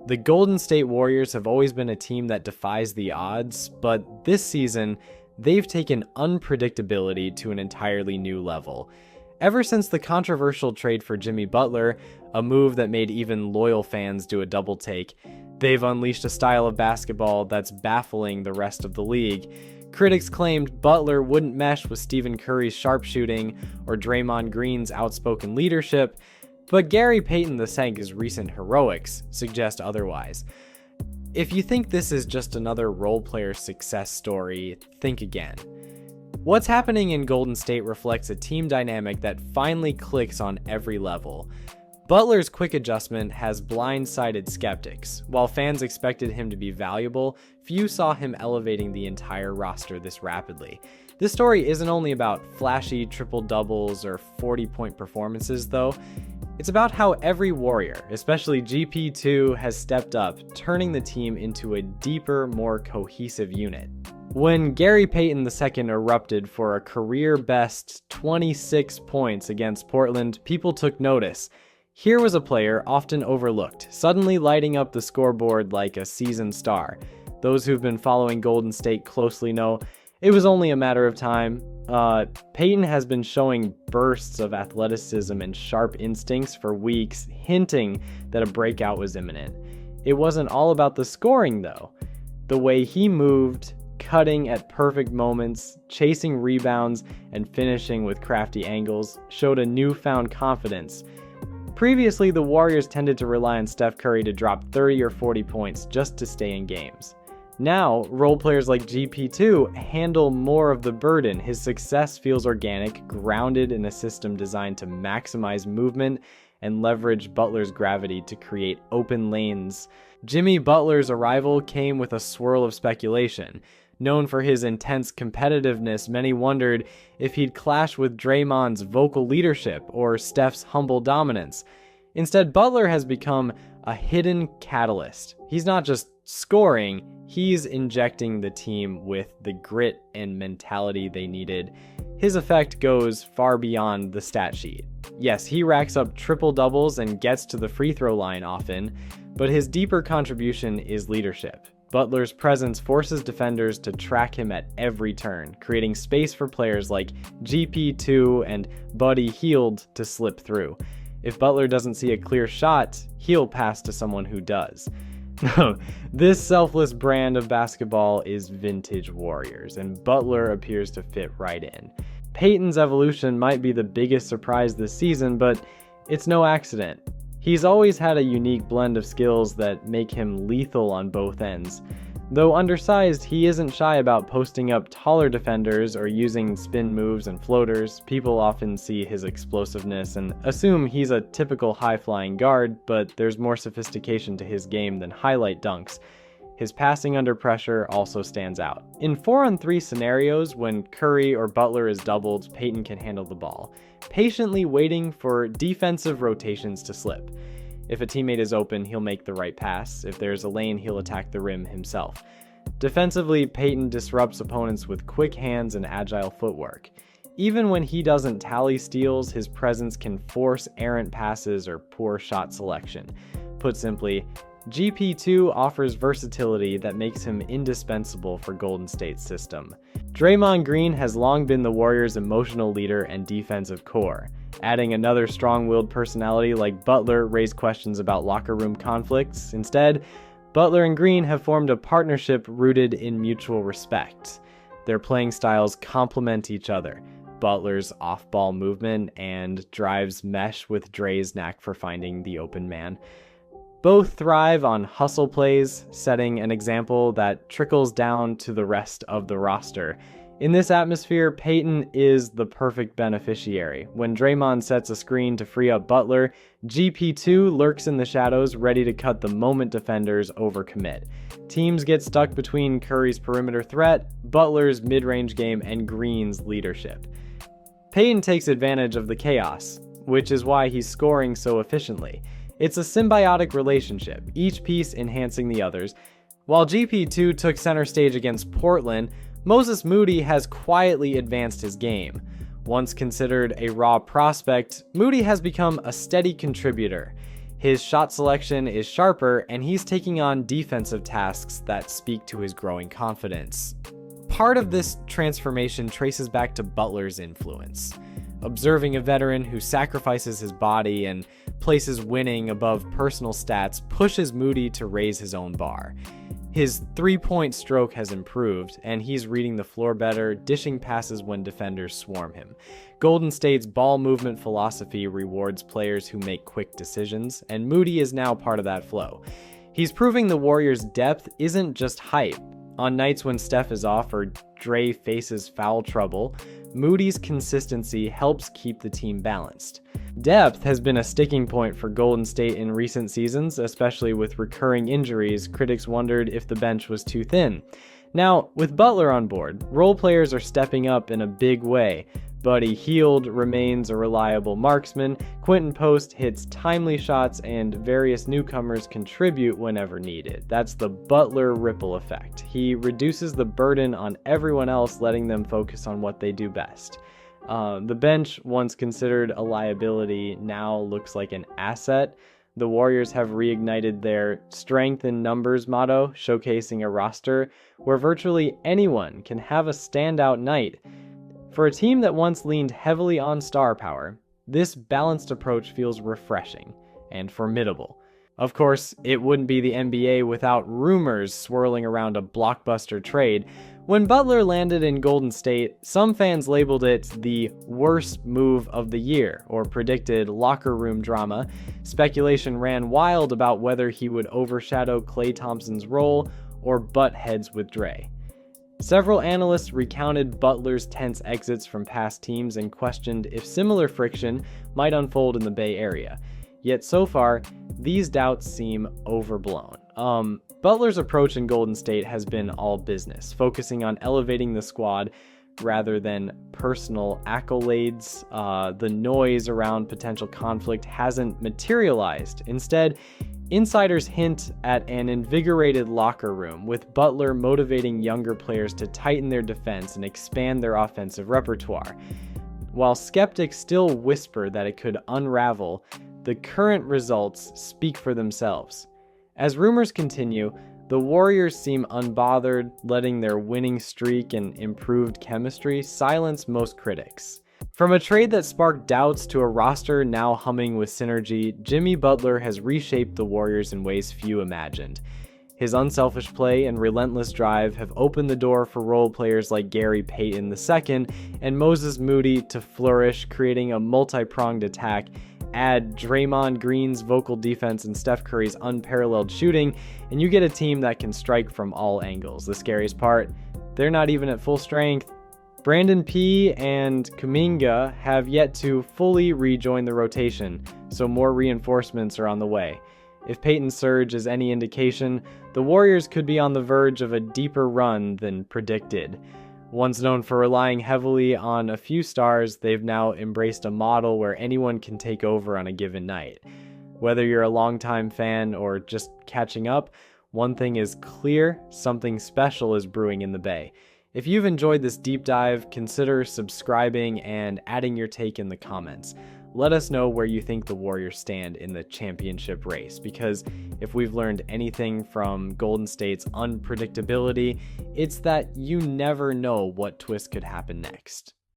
The Golden State Warriors have always been a team that defies the odds, but this season, they've taken unpredictability to an entirely new level. Ever since the controversial trade for Jimmy Butler, a move that made even loyal fans do a double take, they've unleashed a style of basketball that's baffling the rest of the league. Critics claimed Butler wouldn't mesh with Stephen Curry's sharpshooting or Draymond Green's outspoken leadership, but Gary Payton II's recent heroics suggest otherwise. If you think this is just another role player success story, think again. What's happening in Golden State reflects a team dynamic that finally clicks on every level. Butler's quick adjustment has blindsided skeptics. While fans expected him to be valuable, few saw him elevating the entire roster this rapidly. This story isn't only about flashy triple-doubles or 40-point performances, though. It's about how every Warrior, especially GP2, has stepped up, turning the team into a deeper, more cohesive unit. When Gary Payton II erupted for a career-best 26 points against Portland, people took notice. Here was a player often overlooked, suddenly lighting up the scoreboard like a seasoned star. Those who've been following Golden State closely know it was only a matter of time. Payton has been showing bursts of athleticism and sharp instincts for weeks, hinting that a breakout was imminent. It wasn't all about the scoring, though. The way he moved, cutting at perfect moments, chasing rebounds, and finishing with crafty angles, showed a newfound confidence. Previously, the Warriors tended to rely on Steph Curry to drop 30 or 40 points just to stay in games. Now, role players like GP2 handle more of the burden. His success feels organic, grounded in a system designed to maximize movement and leverage Butler's gravity to create open lanes. Jimmy Butler's arrival came with a swirl of speculation. Known for his intense competitiveness, many wondered if he'd clash with Draymond's vocal leadership or Steph's humble dominance. Instead, Butler has become a hidden catalyst. He's not just scoring, he's injecting the team with the grit and mentality they needed. His effect goes far beyond the stat sheet. Yes, he racks up triple-doubles and gets to the free throw line often, but his deeper contribution is leadership. Butler's presence forces defenders to track him at every turn, creating space for players like GP2 and Buddy Hield to slip through. If Butler doesn't see a clear shot, he'll pass to someone who does. This selfless brand of basketball is vintage Warriors, and Butler appears to fit right in. Payton's evolution might be the biggest surprise this season, but it's no accident. He's always had a unique blend of skills that make him lethal on both ends. Though undersized, he isn't shy about posting up taller defenders or using spin moves and floaters. People often see his explosiveness and assume he's a typical high-flying guard, but there's more sophistication to his game than highlight dunks. His passing under pressure also stands out. In 4-on-3 scenarios, when Curry or Butler is doubled, Payton can handle the ball, patiently waiting for defensive rotations to slip. If a teammate is open, he'll make the right pass. If there's a lane, he'll attack the rim himself. Defensively, Payton disrupts opponents with quick hands and agile footwork. Even when he doesn't tally steals, his presence can force errant passes or poor shot selection. Put simply, GP2 offers versatility that makes him indispensable for Golden State's system. Draymond Green has long been the Warriors' emotional leader and defensive core. Adding another strong-willed personality like Butler raised questions about locker room conflicts. Instead, Butler and Green have formed a partnership rooted in mutual respect. Their playing styles complement each other. Butler's off-ball movement and drives mesh with Dre's knack for finding the open man. Both thrive on hustle plays, setting an example that trickles down to the rest of the roster. In this atmosphere, Payton is the perfect beneficiary. When Draymond sets a screen to free up Butler, GP2 lurks in the shadows, ready to cut the moment defenders overcommit. Teams get stuck between Curry's perimeter threat, Butler's mid-range game, and Green's leadership. Payton takes advantage of the chaos, which is why he's scoring so efficiently. It's a symbiotic relationship, each piece enhancing the others. While GP2 took center stage against Portland, Moses Moody has quietly advanced his game. Once considered a raw prospect, Moody has become a steady contributor. His shot selection is sharper, and he's taking on defensive tasks that speak to his growing confidence. Part of this transformation traces back to Butler's influence. Observing a veteran who sacrifices his body and places winning above personal stats pushes Moody to raise his own bar. His three-point stroke has improved, and he's reading the floor better, dishing passes when defenders swarm him. Golden State's ball movement philosophy rewards players who make quick decisions, and Moody is now part of that flow. He's proving the Warriors' depth isn't just hype. On nights when Steph is off or Dre faces foul trouble, Moody's consistency helps keep the team balanced. Depth has been a sticking point for Golden State in recent seasons, especially with recurring injuries. Critics wondered if the bench was too thin. Now, with Butler on board, role players are stepping up in a big way. Buddy Hield remains a reliable marksman, Quentin Post hits timely shots, and various newcomers contribute whenever needed. That's the Butler ripple effect. He reduces the burden on everyone else, letting them focus on what they do best. The bench, once considered a liability, now looks like an asset. The Warriors have reignited their strength in numbers motto, showcasing a roster where virtually anyone can have a standout night. For a team that once leaned heavily on star power, this balanced approach feels refreshing and formidable. Of course, it wouldn't be the NBA without rumors swirling around a blockbuster trade. When Butler landed in Golden State, some fans labeled it the worst move of the year, or predicted locker room drama. Speculation ran wild about whether he would overshadow Klay Thompson's role or butt heads with Dre. Several analysts recounted Butler's tense exits from past teams and questioned if similar friction might unfold in the Bay Area. Yet so far, these doubts seem overblown. Butler's approach in Golden State has been all business, focusing on elevating the squad rather than personal accolades. The noise around potential conflict hasn't materialized. Instead, insiders hint at an invigorated locker room, with Butler motivating younger players to tighten their defense and expand their offensive repertoire. While skeptics still whisper that it could unravel, the current results speak for themselves. As rumors continue, the Warriors seem unbothered, letting their winning streak and improved chemistry silence most critics. From a trade that sparked doubts to a roster now humming with synergy, Jimmy Butler has reshaped the Warriors in ways few imagined. His unselfish play and relentless drive have opened the door for role players like Gary Payton II and Moses Moody to flourish, creating a multi-pronged attack. Add Draymond Green's vocal defense and Steph Curry's unparalleled shooting, and you get a team that can strike from all angles. The scariest part, they're not even at full strength. Brandon P. and Kuminga have yet to fully rejoin the rotation, so more reinforcements are on the way. If Payton's surge is any indication, the Warriors could be on the verge of a deeper run than predicted. Once known for relying heavily on a few stars, they've now embraced a model where anyone can take over on a given night. Whether you're a longtime fan or just catching up, one thing is clear: something special is brewing in the Bay. If you've enjoyed this deep dive, consider subscribing and adding your take in the comments. Let us know where you think the Warriors stand in the championship race, because if we've learned anything from Golden State's unpredictability, it's that you never know what twist could happen next.